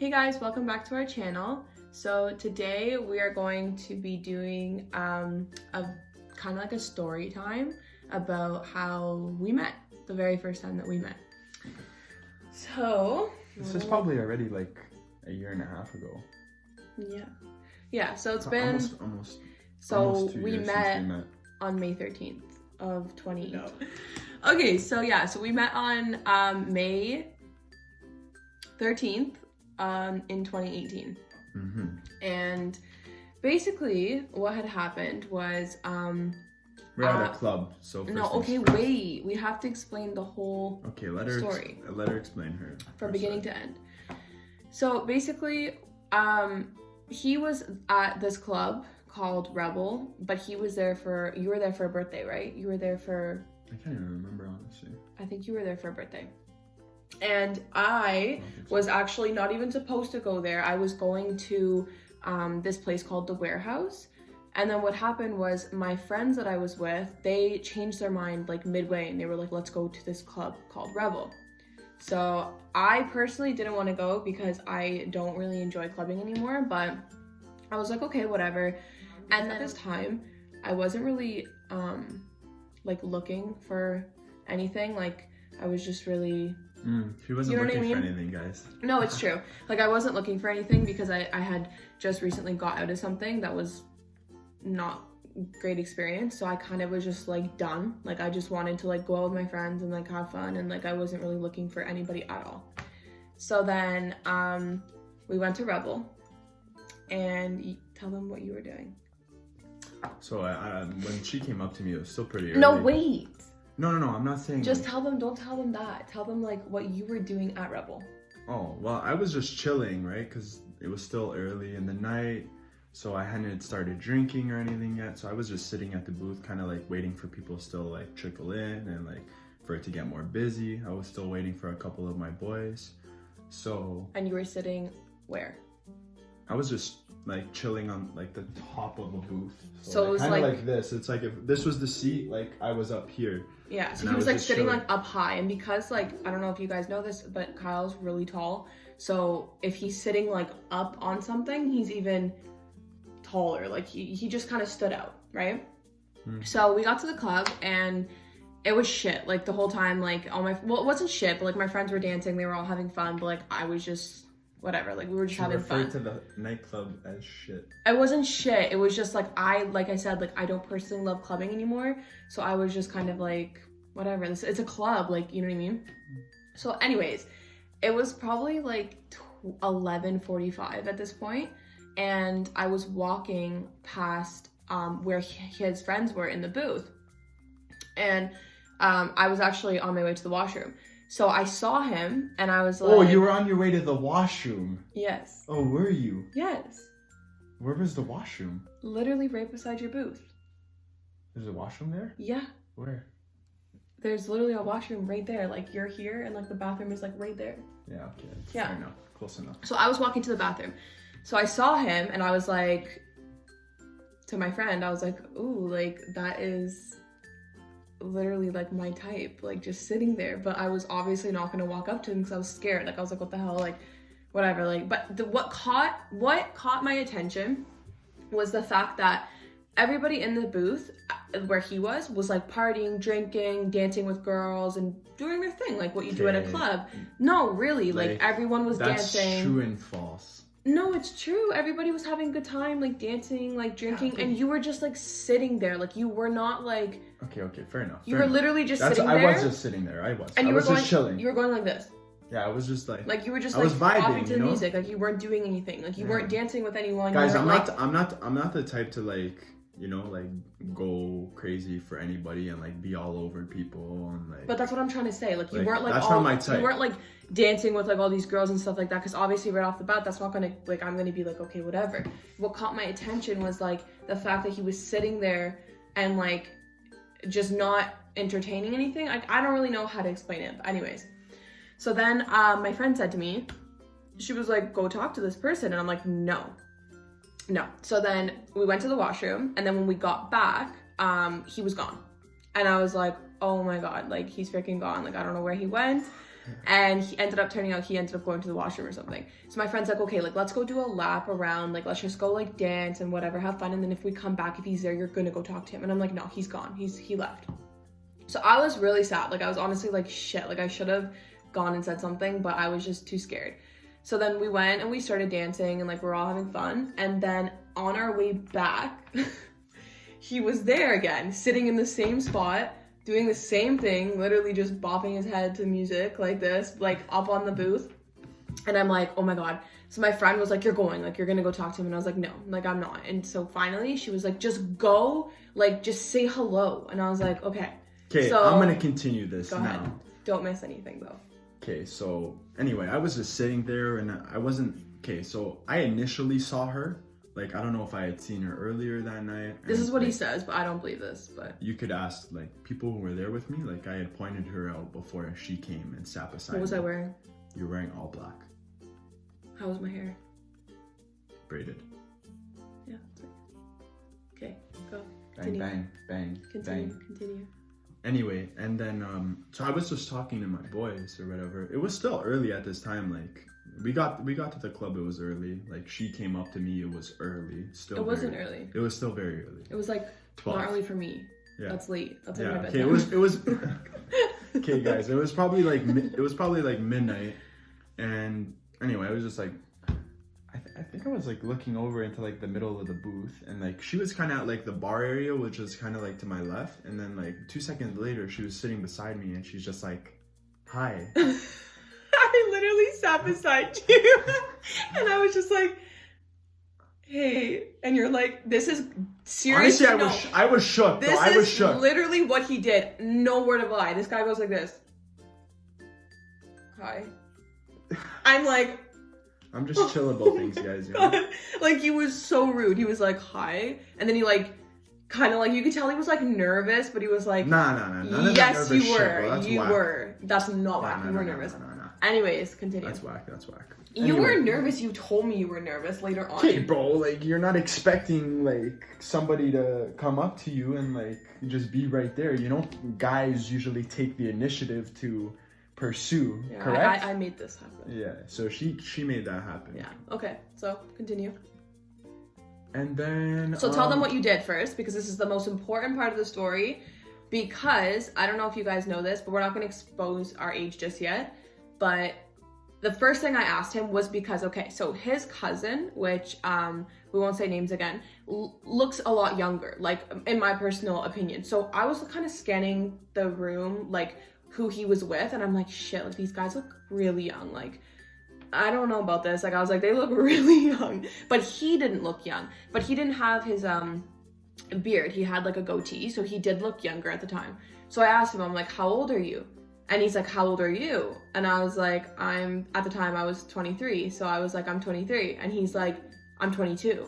Hey guys, welcome back to our channel. So today we are going to be doing a kind of like a story time about how we met, the very first time that we met. So this is probably already like a year and a half ago. Yeah, so it's been almost so 2 we years met, since we met on May 13th of 2018. No. Okay, so we met on May 13th in 2018. Mm-hmm. And basically what had happened was we're at a club, so wait, we have to explain the whole story. Let her explain her from beginning to end. So basically he was at this club called Rebel, but you were there for a birthday, right? You were there for, I can't even remember, honestly. I think you were there for a birthday. And I was actually not even supposed to go there. I was going to this place called The Warehouse. And then what happened was my friends that I was with, they changed their mind like midway and they were like, let's go to this club called Rebel. So I personally didn't want to go because I don't really enjoy clubbing anymore, but I was like, okay, whatever. And at this time, I wasn't really like looking for anything. Like I was just really... She wasn't looking for anything, guys. No, it's true. Like I wasn't looking for anything because I had just recently got out of something that was not great experience. So I kind of was just like done. Like I just wanted to like go out with my friends and like have fun, and like I wasn't really looking for anybody at all. So then we went to Rebel, and tell them what you were doing. So when she came up to me, it was still pretty early. No, wait. No, I'm not saying... Just tell them, don't tell them that. Tell them, like, what you were doing at Rebel. Oh, well, I was just chilling, right? Because it was still early in the night, so I hadn't started drinking or anything yet. So I was just sitting at the booth, kind of, like, waiting for people to still, like, trickle in and, like, for it to get more busy. I was still waiting for a couple of my boys, so... And you were sitting where? I was just... like chilling on like the top of the booth, so it was kind of like this. It's like if this was the seat, like I was up here. Yeah, so he was like sitting like up high, and because like I don't know if you guys know this, but Kyle's really tall, so if he's sitting like up on something, he's even taller. Like he just kind of stood out, right? So we got to the club and it was shit. Like the whole time, like it wasn't shit, but like my friends were dancing, they were all having fun, but like I was just whatever, like we were just having fun. You referred to the nightclub as shit. It wasn't shit. It was just like I said, like I don't personally love clubbing anymore. So I was just kind of like, whatever. It's a club, like, you know what I mean? So anyways, it was probably like 11:45 at this point, and I was walking past where his friends were in the booth, and I was actually on my way to the washroom. So I saw him and I was like... Oh, you were on your way to the washroom? Yes. Oh, were you? Yes. Where was the washroom? Literally right beside your booth. There's a washroom there? Yeah. Where? There's literally a washroom right there. Like you're here and like the bathroom is like right there. Yeah, okay. Yeah. Fair enough. Close enough. So I was walking to the bathroom. So I saw him and I was like... To my friend, I was like, ooh, like that is... literally like my type, like just sitting there. But I was obviously not gonna walk up to him because I was scared. Like I was like, what the hell, like whatever. Like, but what caught my attention was the fact that everybody in the booth where he was like partying, drinking, dancing with girls, and doing their thing, like what you do at a club. No, really, like everyone was dancing. That's true and false. No, it's true. Everybody was having a good time, like dancing, like drinking, and you were just like sitting there. Like you were not like... Okay, fair enough. You were literally just sitting there. I was just sitting there. And I was just chilling. You were going like this. Yeah, I was just like... Like you were just I was vibing, to the music. Like you weren't doing anything. Like you weren't dancing with anyone. Guys, I'm not the type to like, you know, like go crazy for anybody and like be all over people and like... But that's what I'm trying to say. Like you weren't like... That's not my type. You weren't like dancing with like all these girls and stuff like that, because obviously right off the bat that's not gonna, like, I'm gonna be like, okay, whatever. What caught my attention was like the fact that he was sitting there and like just not entertaining anything. I don't really know how to explain it, but anyways. So then my friend said to me, she was like, go talk to this person, and I'm like, no. So then we went to the washroom, and then when we got back, he was gone. And I was like, oh my god, like he's freaking gone. Like I don't know where he went. And he ended up going to the washroom or something. So my friend's like, okay, like, let's go do a lap around. Like, let's just go, like, dance and whatever, have fun. And then if we come back, if he's there, you're gonna go talk to him. And I'm like, no, he's gone. He left. So I was really sad. Like, I was honestly like, shit. Like, I should have gone and said something, but I was just too scared. So then we went and we started dancing and, like, we're all having fun. And then on our way back, he was there again, sitting in the same spot, doing the same thing, literally just bopping his head to music like this, like up on the booth. And I'm like, oh my God. So my friend was like, you're going, like, you're gonna go talk to him. And I was like, no, like, I'm not. And so finally she was like, just go, like, just say hello. And I was like, okay. Okay, so, I'm gonna continue this now. Ahead. Don't miss anything though. Okay, so anyway, I was just sitting there and I wasn't, okay, so I initially saw her. Like, I don't know if I had seen her earlier that night. This is what he says, but I don't believe this, but... You could ask, like, people who were there with me. Like, I had pointed her out before she came and sat beside me. What was I wearing? You were wearing all black. How was my hair? Braided. Yeah. Okay, go. Bang, bang, bang, Continue. Anyway, and then, so I was just talking to my boys or whatever. It was still early at this time, like... We got to the club, it was early. Like, she came up to me, it was early. Still It wasn't early. It was still very early. It was like 12. Not early for me. Yeah. That's late. That's like my bedtime. Okay, it was okay, guys, it was probably like midnight. And anyway, I was just like I think I was like looking over into like the middle of the booth, and like she was kind of at like the bar area, which was kind of like to my left, and then like 2 seconds later she was sitting beside me and she's just like, hi. I literally sat beside you and I was just like, hey, and you're like, this is seriously. Honestly, I was shook. This is literally what he did. No word of a lie. This guy goes like this. Hi. I'm like, I'm just chill about things, guys. You know? Like, he was so rude. He was like, hi, and then he like kind of like, you could tell he was like nervous, but he was like, nah. Yes, you were. You were. That's not whack. You were nervous. Anyways, continue. That's whack. You were nervous. You told me you were nervous later on. Okay, bro, like, you're not expecting, like, somebody to come up to you and, like, just be right there. You know, guys usually take the initiative to pursue, correct? I made this happen. Yeah, so she made that happen. Yeah, okay, so continue. And then... So tell them what you did first, because this is the most important part of the story. Because, I don't know if you guys know this, but we're not going to expose our age just yet. But the first thing I asked him was because, okay, so his cousin, which we won't say names again, looks a lot younger, like, in my personal opinion. So I was kind of scanning the room, like, who he was with, and I'm like, shit, like, these guys look really young. Like, I don't know about this. Like, I was like, they look really young. But he didn't look young. But he didn't have his beard. He had, like, a goatee, so he did look younger at the time. So I asked him, I'm like, how old are you? And he's like, how old are you? And I was like, at the time I was 23. So I was like, I'm 23. And he's like, I'm 22.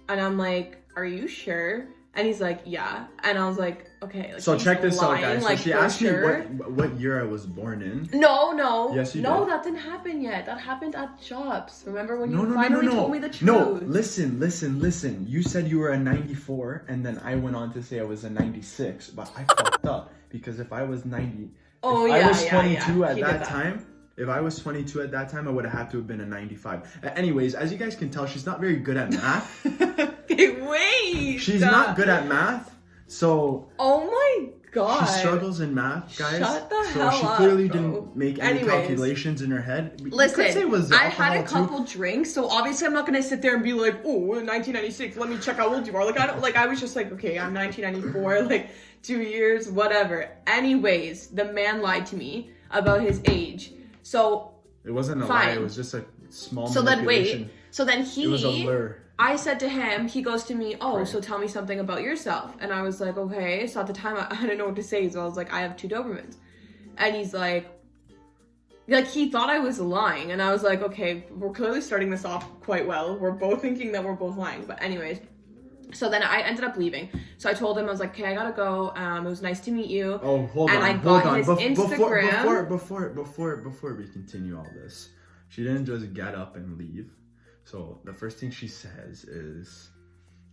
And I'm like, are you sure? And he's like, yeah. And I was like, okay. Like, so check this out, guys. Like, so she asked me what year I was born in. No. Yes, you No, did. that didn't happen yet. That happened at shops. Remember when you finally told me the truth? No, listen. You said you were a 94, and then I went on to say I was a 96. But I fucked up, because if I was 90... I was 22 at that time. If I was 22 at that time, I would have had to have been a 95. Anyways, as you guys can tell, she's not very good at math. Wait! She's not good at math, so... Oh my god. She struggles in math, guys. Shut the hell up, So she clearly didn't make any calculations in her head. Listen, I had a couple drinks, so obviously I'm not going to sit there and be like, oh, 1996, let me check how old you are. Like, I was just like, okay, I'm 1994, like, 2 years, whatever. Anyways, the man lied to me about his age. So it wasn't a lie, it was just a small manipulation. So then it was a lure. I said to him, he goes to me, so tell me something about yourself. And I was like, okay. So at the time I didn't know what to say, so I was like, I have 2 Dobermans. And he's like he thought I was lying, and I was like, okay, we're clearly starting this off quite well. We're both thinking that we're both lying, but anyways. So then I ended up leaving. So I told him, I was like, okay, I gotta go. It was nice to meet you. Oh, hold on. And I got his Instagram. Before we continue all this, she didn't just get up and leave. So the first thing she says is,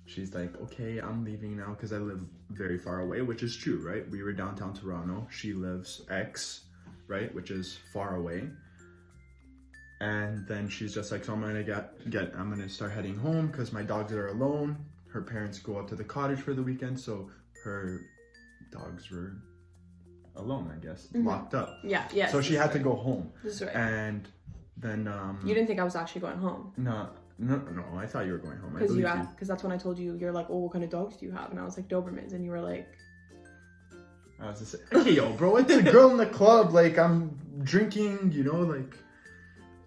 she's like, okay, I'm leaving now because I live very far away, which is true, right? We were downtown Toronto. She lives X. right? Which is far away. And then she's just like, so I'm gonna start heading home because my dogs are alone. Her parents go up to the cottage for the weekend, so her dogs were alone, I guess, locked up. Yeah. So she had to go home. This is right. And then you didn't think I was actually going home? No, I thought you were going home. Because that's when I told you, you're like, oh, what kind of dogs do you have? And I was like, Dobermans. And you were like, I was just like, okay, yo, bro, it's a girl in the club. Like, I'm drinking, you know, like,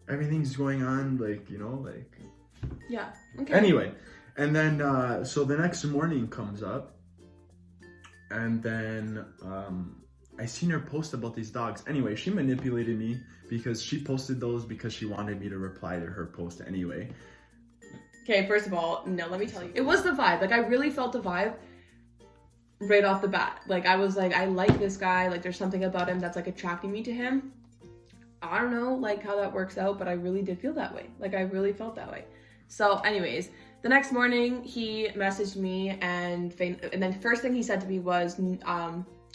everything's going on, like, you know, like. Yeah, okay. Anyway, and then, so the next morning comes up, and then, I seen her post about these dogs. Anyway, she manipulated me because she posted those because she wanted me to reply to her post anyway. Okay, first of all, no, let me tell you. It was the vibe. Like, I really felt the vibe right off the bat. Like, I was like, I like this guy. Like, there's something about him that's, like, attracting me to him. I don't know, like, how that works out, but I really did feel that way. Like, I really felt that way. So, anyways, the next morning, he messaged me, and then first thing he said to me was,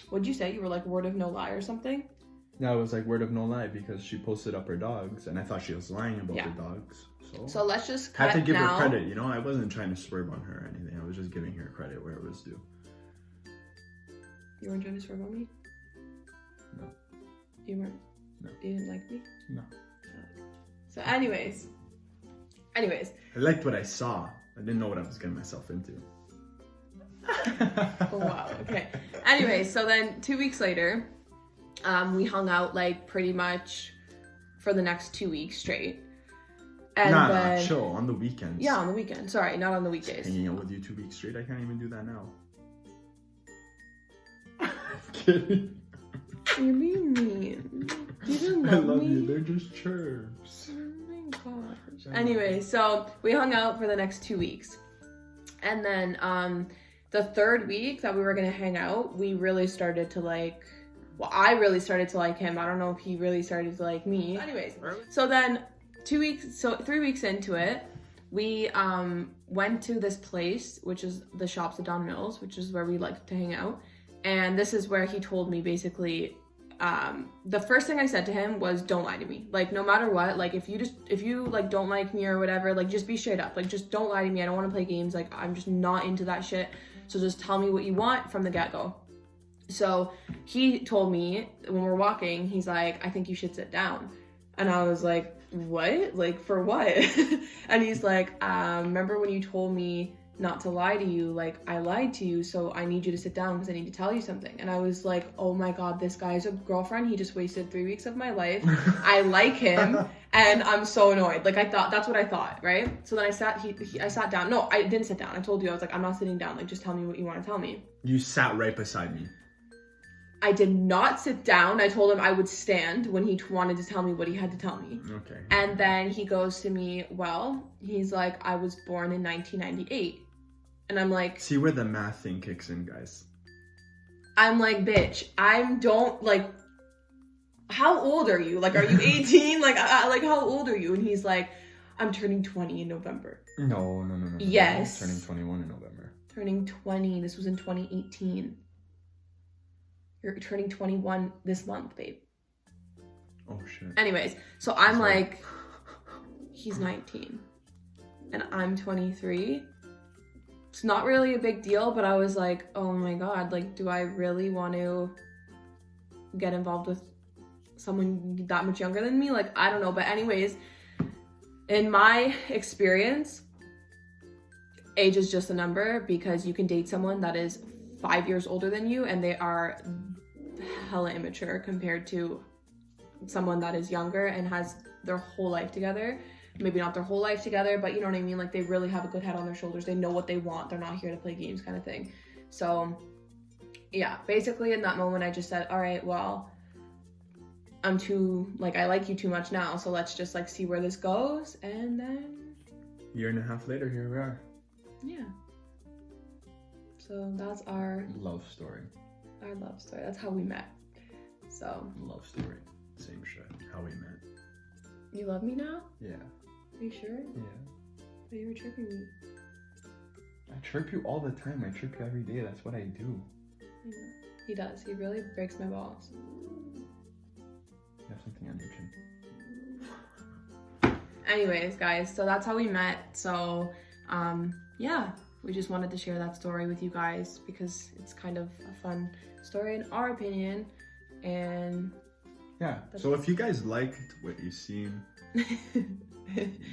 what'd you say? You were like, word of no lie or something? Yeah, it was like word of no lie because she posted up her dogs, and I thought she was lying about the dogs. So let's just cut had to give now. her credit, you know? I wasn't trying to swerve on her or anything. I was just giving her credit where it was due. You weren't trying to swerve on me? No. You weren't? No. You didn't like me? No. So anyways. I liked what I saw. I didn't know what I was getting myself into. Oh, wow, okay. Anyways, so then 2 weeks later, we hung out like pretty much for the next 2 weeks straight. And then, chill, on the weekends. Yeah, on the weekend. Sorry, not on the weekdays. Hanging out with you 2 weeks straight? I can't even do that now. I'm kidding. You're being mean. You didn't I love love me. you. They're just chirps. Oh my gosh. Anyway, so we hung out for the next 2 weeks. And then the third week that we were going to hang out, we really started to like... Well, I really started to like him. I don't know if he really started to like me. Anyways, so then 3 weeks into it, we went to this place, which is the Shops at Don Mills, which is where we like to hang out. And this is where he told me basically, the first thing I said to him was, don't lie to me. Like, no matter what, like, if you like don't like me or whatever, like, just be straight up. Like, just don't lie to me. I don't want to play games. Like, I'm just not into that shit. So just tell me what you want from the get-go. So he told me when we're walking, he's like, I think you should sit down. And I was like, what? Like, for what? And he's like, remember when you told me not to lie to you? Like, I lied to you, so I need you to sit down because I need to tell you something. And I was like, oh my god, this guy's a girlfriend. He just wasted 3 weeks of my life. I like him, and I'm so annoyed. Like, I thought, that's what I thought, right? So then I sat down. No, I didn't sit down. I told you, I was like, I'm not sitting down. Like, just tell me what you want to tell me. You sat right beside me. I did not sit down. I told him I would stand when he wanted to tell me what he had to tell me. Okay. And then he goes to me, well, he's like, I was born in 1998. And I'm like... See where the math thing kicks in, guys. I'm like, bitch, how old are you? Like, are you 18? like, how old are you? And he's like, I'm turning 20 in November. No. Yes. Turning 21 in November. Turning 20. This was in 2018. You're turning 21 this month, babe. Oh, shit. Anyways, so I'm like, he's 19. And I'm 23. It's not really a big deal, but I was like, oh my god, like, do I really want to get involved with someone that much younger than me? Like, I don't know. But anyways, in my experience, age is just a number, because you can date someone that is 5 years older than you and they are hella immature compared to someone that is younger and has their whole life together. Maybe not their whole life together, but you know what I mean? Like, they really have a good head on their shoulders. They know what they want. They're not here to play games, kind of thing. So, yeah, basically in that moment, I just said, all right, well, I like you too much now. So let's just, like, see where this goes. And then... 1.5 years later, here we are. Yeah. So that's our... Love story. Our love story. That's how we met. So... Love story. Same shit. How we met. You love me now? Yeah. Are you sure? Yeah. But you were chirping me. I chirp you all the time. I chirp you every day. That's what I do. I know. He does. He really breaks my balls. You have something on your chin. Anyways, guys, so that's how we met. So, yeah, we just wanted to share that story with you guys because it's kind of a fun story in our opinion. And yeah, so if you guys liked what you've seen,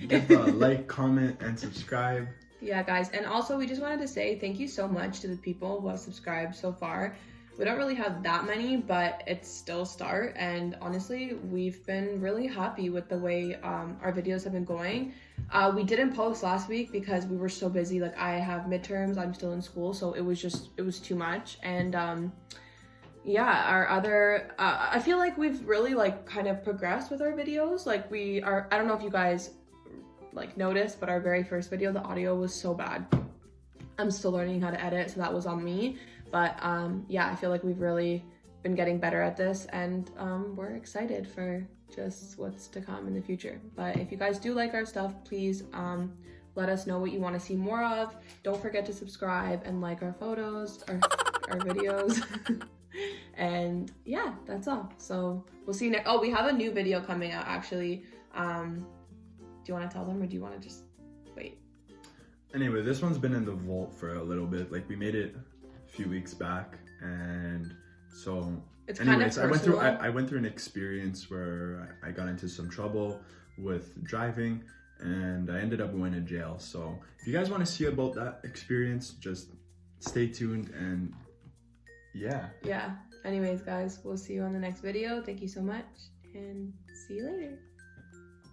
give a like, comment, and subscribe. Yeah, guys, and also we just wanted to say thank you so much to the people who have subscribed so far. We don't really have that many, but it's still a start, and honestly, we've been really happy with the way our videos have been going. We didn't post last week because we were so busy. Like, I have midterms, I'm still in school, so it was too much. And yeah, our other I feel like we've really like kind of progressed with our videos. Like, I don't know if you guys like noticed, but our very first video, the audio was so bad. I'm still learning how to edit, so that was on me. But yeah, I feel like we've really been getting better at this, and we're excited for just what's to come in the future. But if you guys do like our stuff, please let us know what you want to see more of. Don't forget to subscribe and like our photos, our videos. And yeah, that's all. So we'll see you next. Oh, we have a new video coming out actually. Do you want to tell them, or do you want to just wait? Anyway, this one's been in the vault for a little bit. Like, we made it a few weeks back, and so it's anyways, kind of personal. I went through an experience where I got into some trouble with driving, and I ended up going to jail. So if you guys want to see about that experience, just stay tuned. And yeah. Anyways, guys, we'll see you on the next video. Thank you so much, and see you later.